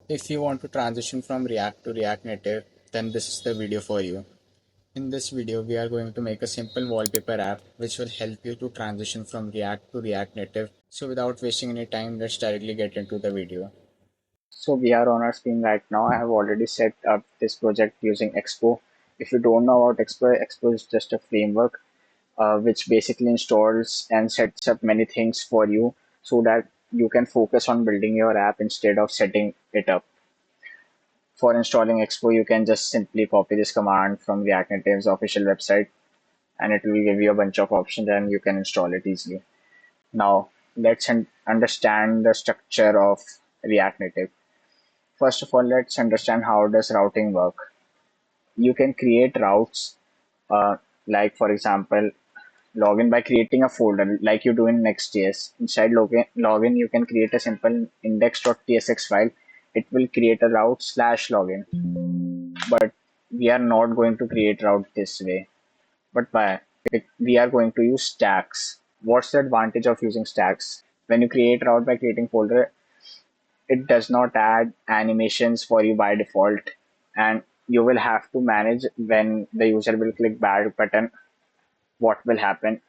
If you want to transition from React to React Native, then this is the video for you. In this video, we are going to make a simple wallpaper app which will help you to transition from React to React Native. So without wasting any time, let's directly get into the video. So we are on our screen right now. I have already set up this project using Expo. If you don't know about Expo, Expo is just a framework which basically installs and sets up many things for you so that you can focus on building your app instead of setting it up. For installing Expo, you can just simply copy this command from React Native's official website and it will give you a bunch of options and you can install it easily. Now, let's understand the structure of React Native. First of all, let's understand how does routing work. You can create routes, uh, like for example, login by creating a folder like you do in Next.js. Inside login, you can create a simple index.tsx file. It will create a route slash login. But we are not going to create route this way. But why? We are going to use stacks. What's the advantage of using stacks? When you create route by creating folder, it does not add animations for you by default, and you will have to manage when the user will click back button, what will happen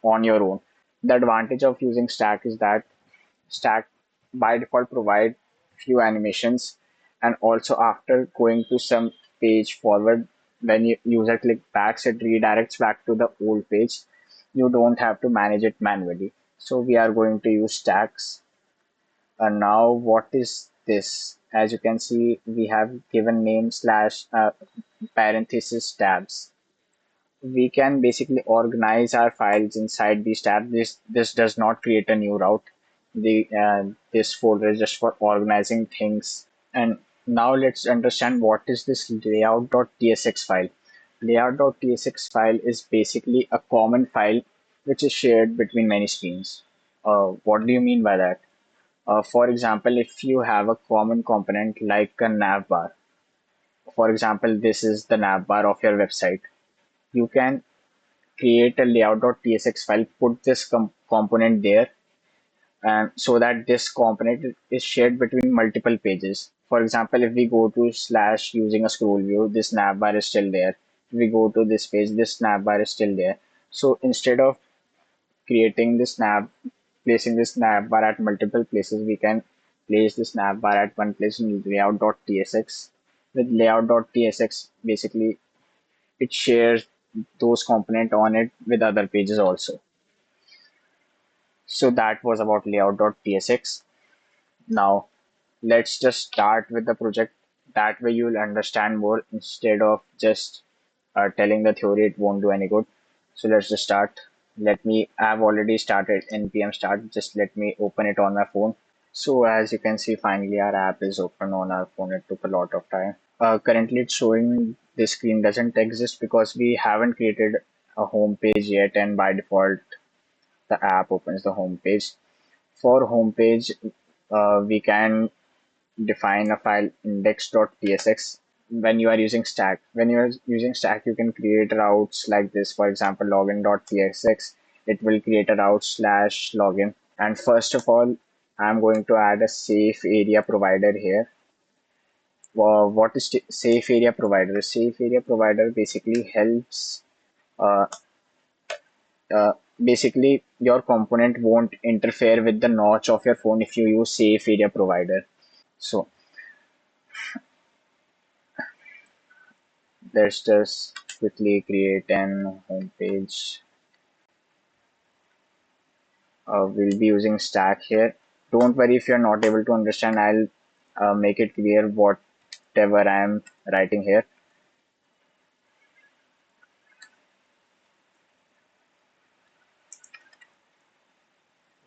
on your own. The advantage of using stack is that stack by default provide few animations, and also after going to some page forward, when user click backs, it redirects back to the old page. You don't have to manage it manually. So we are going to use stacks. And now what is this? As you can see, we have given name slash parenthesis tabs. We can basically organize our files inside these tabs. This does not create a new route. This folder is just for organizing things. And now let's understand what is this layout.tsx file. Layout.tsx file is basically a common file which is shared between many screens. What do you mean by that? For example, if you have a common component like a nav bar, for example, this is the nav bar of your website, you can create a layout.tsx file, put this component there, and so that this component is shared between multiple pages. For example, if we go to slash using a scroll view, this nav bar is still there. If we go to this page, this nav bar is still there. So instead of creating this nav, placing this nav bar at multiple places, we can place this nav bar at one place in layout.tsx. With layout.tsx, basically it shares those component on it with other pages also. So that was about layout.tsx. Now let's just start with the project. That way you'll understand more instead of just telling the theory, it won't do any good. So let's just start. I've already started npm start. Just let me open it on my phone. So as you can see, finally our app is open on our phone. It took a lot of time. Currently it's showing this screen doesn't exist because we haven't created a home page yet, and by default the app opens the home page. For home page, we can define a file index.tsx. When you are using stack, you can create routes like this. For example, login.tsx, it will create a route slash login. And first of all, I'm going to add a safe area provider here. What is safe area provider? Safe area provider basically helps, uh, basically your component won't interfere with the notch of your phone if you use safe area provider. So let's just quickly create an home page. We'll be using stack here. Don't worry if you're not able to understand. I'll make it clear whatever I'm writing here.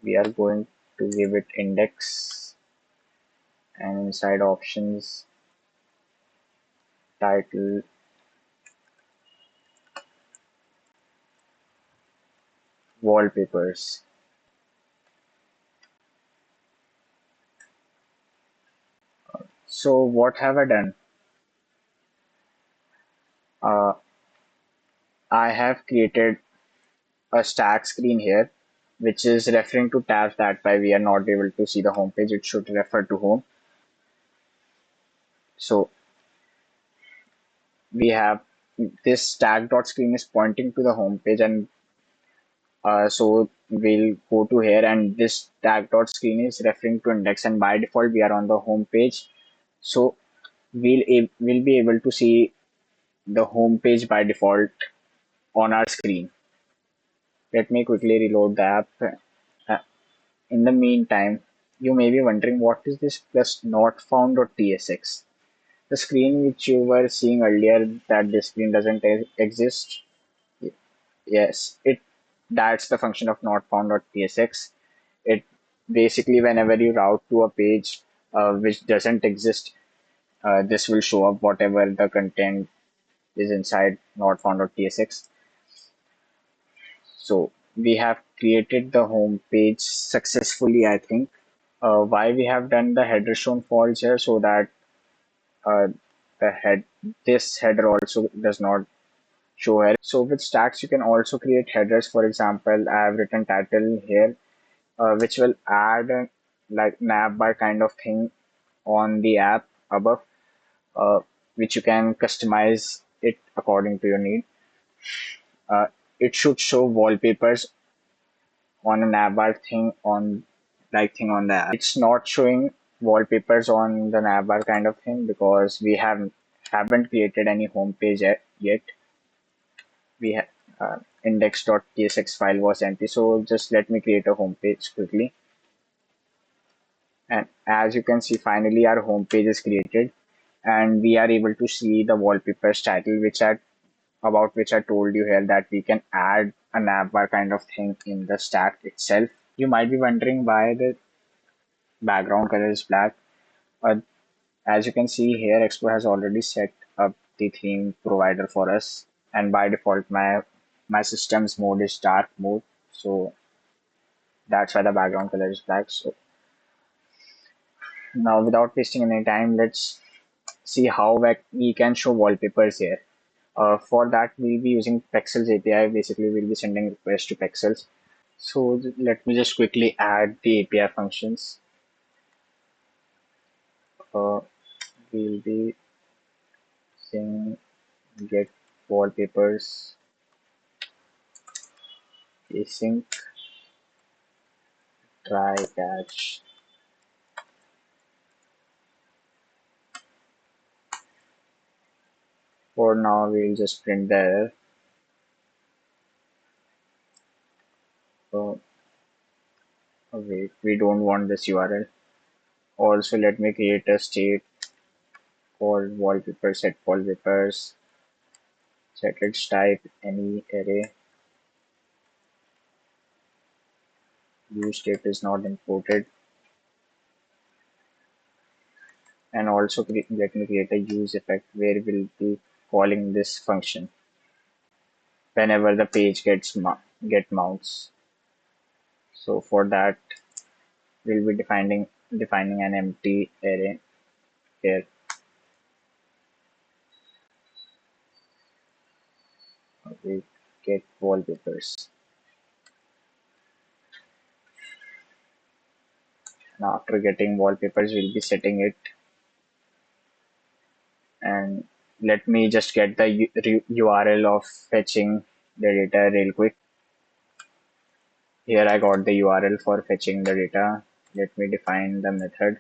We are going to give it index, and inside options, title, wallpapers. So what have I done? Uh, I have created a stack screen here, which is referring to tabs. That why we are not able to see the home page. It should refer to home. So we have this tag dot screen is pointing to the home page, and so we'll go to here, and this tag dot screen is referring to index, and by default we are on the home page. So we'll be able to see the home page by default on our screen. Let me quickly reload the app. Uh, In the meantime, you may be wondering what is this plus not found.tsx. The screen which you were seeing earlier, that this screen doesn't exist. Yes, it that's the function of not found.tsx. It basically whenever you route to a page which doesn't exist, this will show up whatever the content is inside not found.tsx. So we have created the home page successfully, I think. Why we have done the header shown false here, so that uh, the head this header also does not show here. So with stacks you can also create headers. For example, I have written title here, which will add like navbar kind of thing on the app above, uh, which you can customize it according to your need. Uh, it should show wallpapers on a navbar thing on the app. It's not showing wallpapers on the navbar kind of thing because we haven't created any home page yet. We have index.tsx file was empty, so just let me create a home page quickly. And as you can see, finally our home page is created, and we are able to see the wallpapers title, which I told you here that we can add a navbar kind of thing in the stack itself. You might be wondering why the background color is black. Uh, as you can see here, Expo has already set up the theme provider for us, and by default, my system's mode is dark mode, so that's why the background color is black. So now, without wasting any time, let's see how we can show wallpapers here. For that, we'll be using Pexels API. Basically, we'll be sending requests to Pexels. So let me just quickly add the API functions. Uh, we'll be saying get wallpapers async try catch. For now, we'll just print the error. So wait, we don't want this URL. Also, let me create a state called wallpaper set wallpapers. Set its type any array. Use state is not imported. And also let me create a use effect where we'll be calling this function whenever the page get mounts. So for that, we'll be defining an empty array here. We get wallpapers. Now after getting wallpapers, we'll be setting it, and let me just get the URL of fetching the data real quick. Here I got the URL for fetching the data. Let me define the method.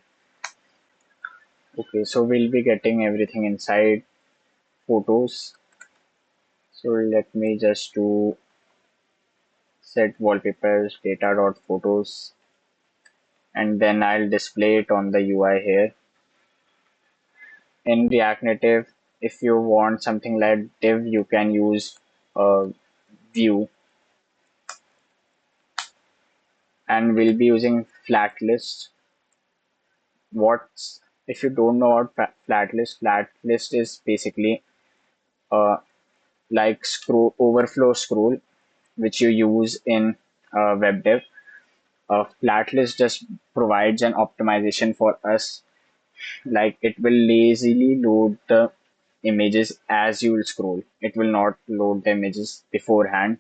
Okay, so we'll be getting everything inside photos. So let me just do set wallpapers data.photos, and then I'll display it on the UI here. In React Native, if you want something like div, you can use view, and we'll be using flat list. What's if you don't know about flat list is basically uh, like scroll overflow scroll, which you use in web dev. Flat list just provides an optimization for us, like it will lazily load the images as you will scroll. It will not load the images beforehand.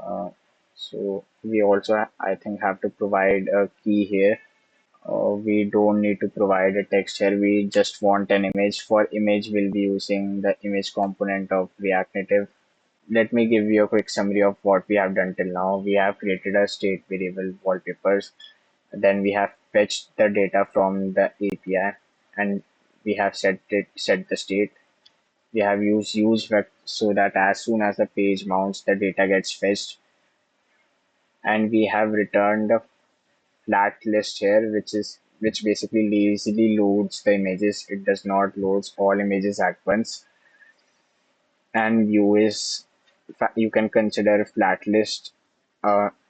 uh, so we also I think have to provide a key here. We don't need to provide a text here. We just want an image. For image, we'll be using the image component of React Native. Let me give you a quick summary of what we have done till now. We have created a state variable wallpapers. Then we have fetched the data from the API, and we have set the state. We have used use vec so that as soon as the page mounts, the data gets fetched, and we have returned a flat list here, which basically lazily loads the images. It does not loads all images at once. And view is you can consider flat list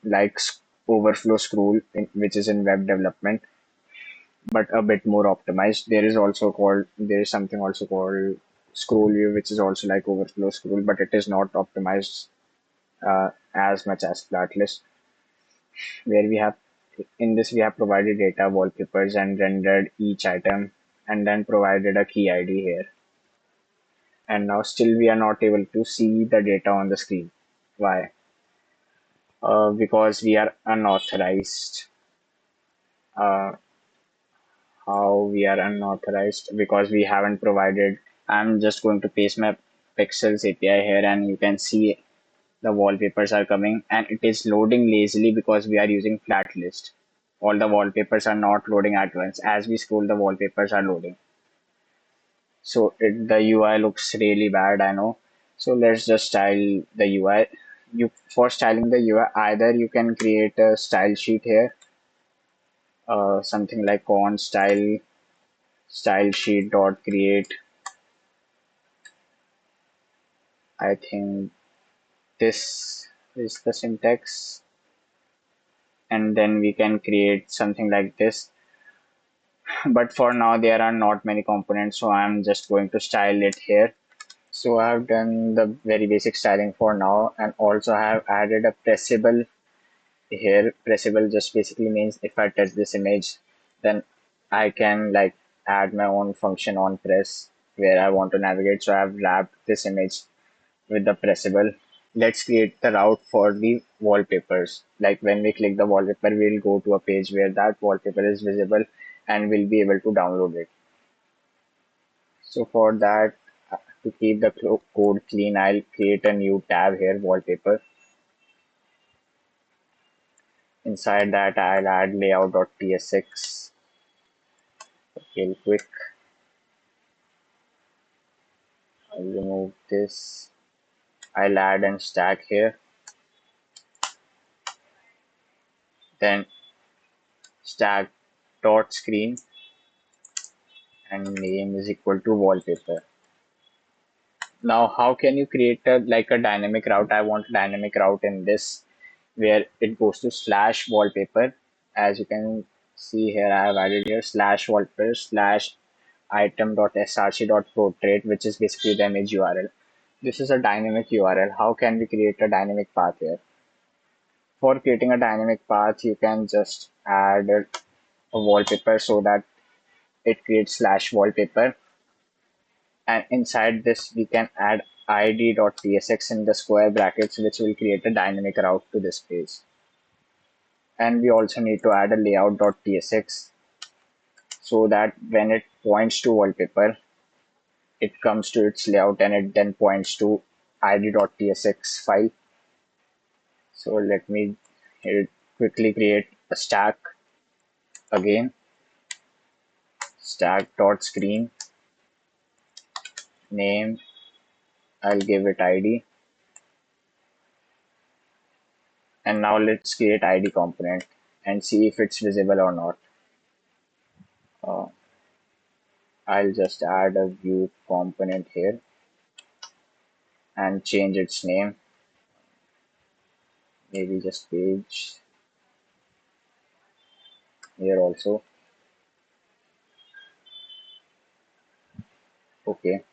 like overflow scroll, which is in web development, but a bit more optimized. There is something also called scroll view, which is also like overflow scroll, but it is not optimized as much as flat list. Where we have in this we have provided data wallpapers and rendered each item, and then provided a key ID here. And now still we are not able to see the data on the screen. Why? Because we are unauthorized. Uh, how we are unauthorized? Because we haven't provided. I'm just going to paste my Pixels API here, and you can see the wallpapers are coming, and it is loading lazily because we are using flat list. All the wallpapers are not loading at once. As we scroll, the wallpapers are loading. So the UI looks really bad, I know. So let's just style the UI. For styling the UI, either you can create a style sheet here, something like on style sheet dot create. I think this is the syntax, and then we can create something like this. But for now, there are not many components, so I'm just going to style it here. So I've done the very basic styling for now, and also I have added a pressable here. Pressable just basically means if I touch this image, then I can like add my own function on press where I want to navigate. So I've wrapped this image with the pressable. Let's create the route for the wallpapers. Like when we click the wallpaper, we'll go to a page where that wallpaper is visible, and we'll be able to download it. So for that, to keep the code clean, I'll create a new tab here, wallpaper. Inside that, I'll add layout.tsx real quick. I'll remove this. I'll add and stack here. Then stack dot screen and name is equal to wallpaper. Now, how can you create a dynamic route? I want a dynamic route in this where it goes to slash wallpaper. As you can see here, I have added here slash wallpaper slash item.src.portrait, which is basically the image URL. This is a dynamic URL. How can we create a dynamic path here? For creating a dynamic path, you can just add a wallpaper so that it creates slash wallpaper. And inside this, we can add id.tsx in the square brackets, which will create a dynamic route to this page. And we also need to add a layout.tsx so that when it points to wallpaper, it comes to its layout and it then points to id.tsx file. So let me quickly create a stack again, stack.screen, name, I'll give it id. And now let's create id component and see if it's visible or not. Uh, I'll just add a view component here and change its name. Maybe just page here also. Okay.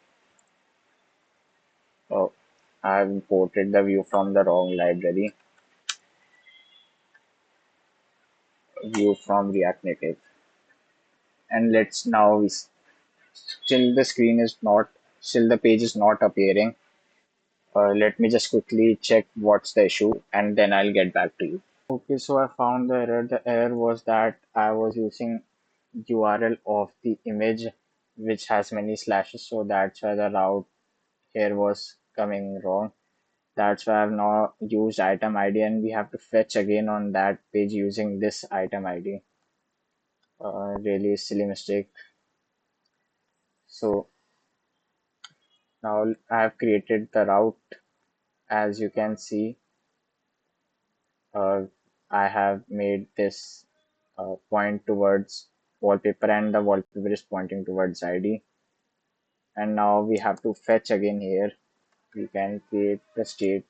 Oh, I've imported the view from the wrong library. View from React Native. And let's now still the screen is not still the page is not appearing. Let me just quickly check what's the issue and then I'll get back to you. Okay, so I found the error. The error was that I was using URL of the image which has many slashes, so that's why the route here was coming wrong. That's why I've now used item ID, and we have to fetch again on that page using this item ID. Really silly mistake. So now I have created the route. As you can see, uh, I have made this point towards wallpaper, and the wallpaper is pointing towards ID. And now we have to fetch again here. We can create the state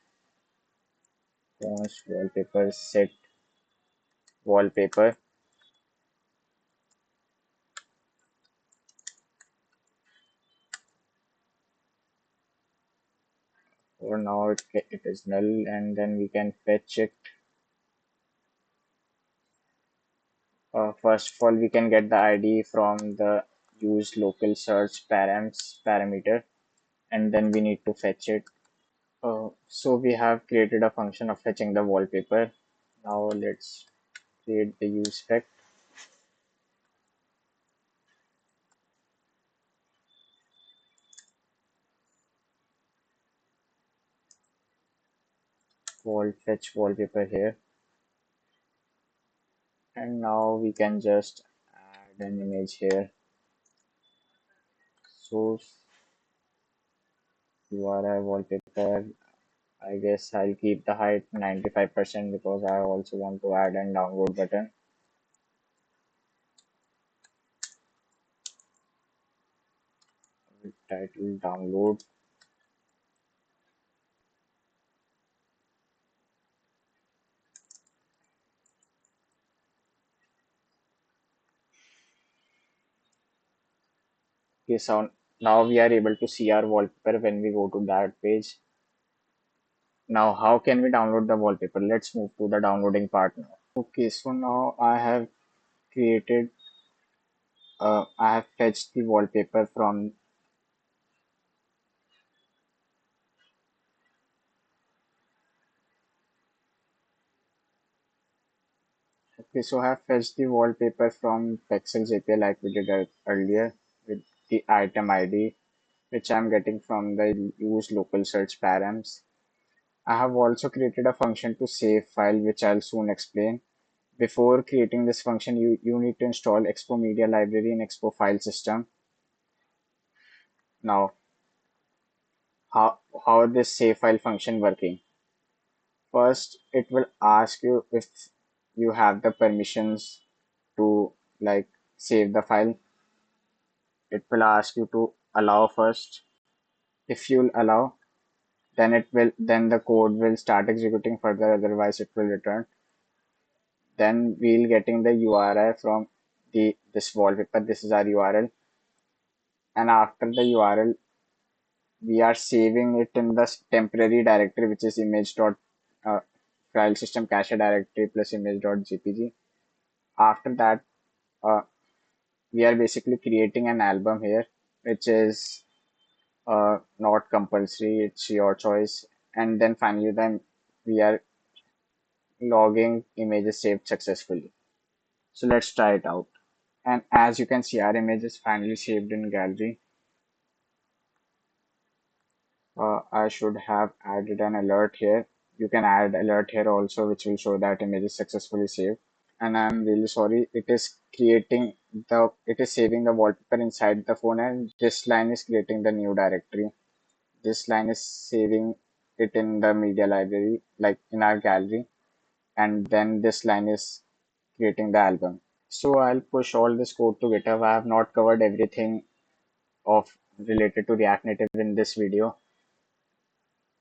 const wallpaper set wallpaper. For now it is null, and then we can fetch it. First of all, we can get the ID from the use local search params parameter, and then we need to fetch it. So we have created a function of fetching the wallpaper. Now let's create the use spec. Wall fetch wallpaper here, and now we can just add an image here. Source URI wallpaper. I guess I'll keep the height 95% because I also want to add an download button. Title download. Okay, so now we are able to see our wallpaper when we go to that page. Now, how can we download the wallpaper? Let's move to the downloading part now. Okay, so now created, I have fetched the wallpaper from, okay, so I have fetched the wallpaper from Pexels API like we did earlier with the item ID, which I'm getting from the use local search params. I have also created a function to save file, which I'll soon explain. Before creating this function, you need to install Expo Media Library and Expo File System. Now, how this save file function working? First, it will ask you if you have the permissions to like save the file. It will ask you to allow first. If you'll allow, then the code will start executing further, otherwise it will return. Then we'll getting the URI from the this wallpaper. This is our URL, and after the URL, we are saving it in the temporary directory, which is image dot uh, file system cache directory plus image dot jpg. After that, uh, we are basically creating an album here, which is not compulsory. It's your choice. And then finally, then we are logging images saved successfully. So let's try it out. And as you can see, our image is finally saved in gallery. I should have added an alert here. You can add alert here also, which will show that image is successfully saved. And I'm really sorry. It is saving the wallpaper inside the phone, and this line is creating the new directory. This line is saving it in the media library, like in our gallery, and then this line is creating the album. So I'll push all this code to GitHub. I have not covered everything of related to React Native in this video.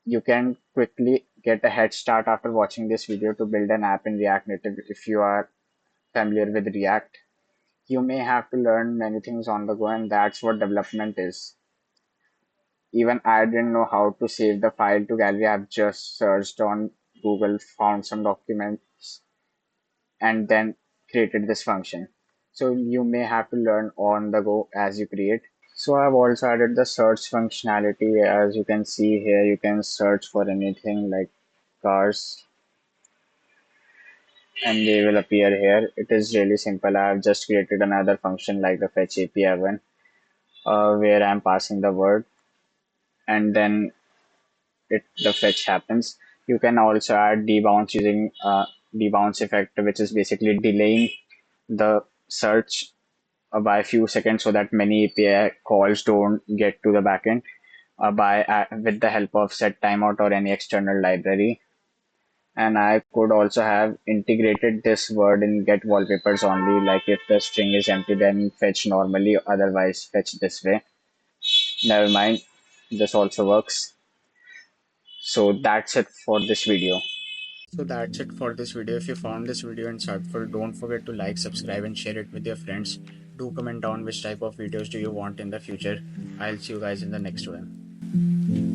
You can quickly get a head start after watching this video to build an app in React Native if you are familiar with React. You may have to learn many things on the go, and that's what development is. Even I didn't know how to save the file to gallery. I've just searched on Google, found some documents, and then created this function. So you may have to learn on the go as you create. So I've also added the search functionality. As you can see here, you can search for anything like cars. and they will appear here. It is really simple. I have just created another function like the fetch API one, where I'm passing the word, and then the fetch happens. You can also add debounce using debounce effect, which is basically delaying the search by a few seconds so that many API calls don't get to the backend by with the help of set timeout or any external library. And I could also have integrated this word in get wallpapers only, like if the string is empty, then fetch normally, otherwise fetch this way. Never mind, this also works. So that's it for this video. So that's it for this video. If you found this video insightful, don't forget to like, subscribe and share it with your friends. Do comment down which type of videos do you want in the future. I'll see you guys in the next one.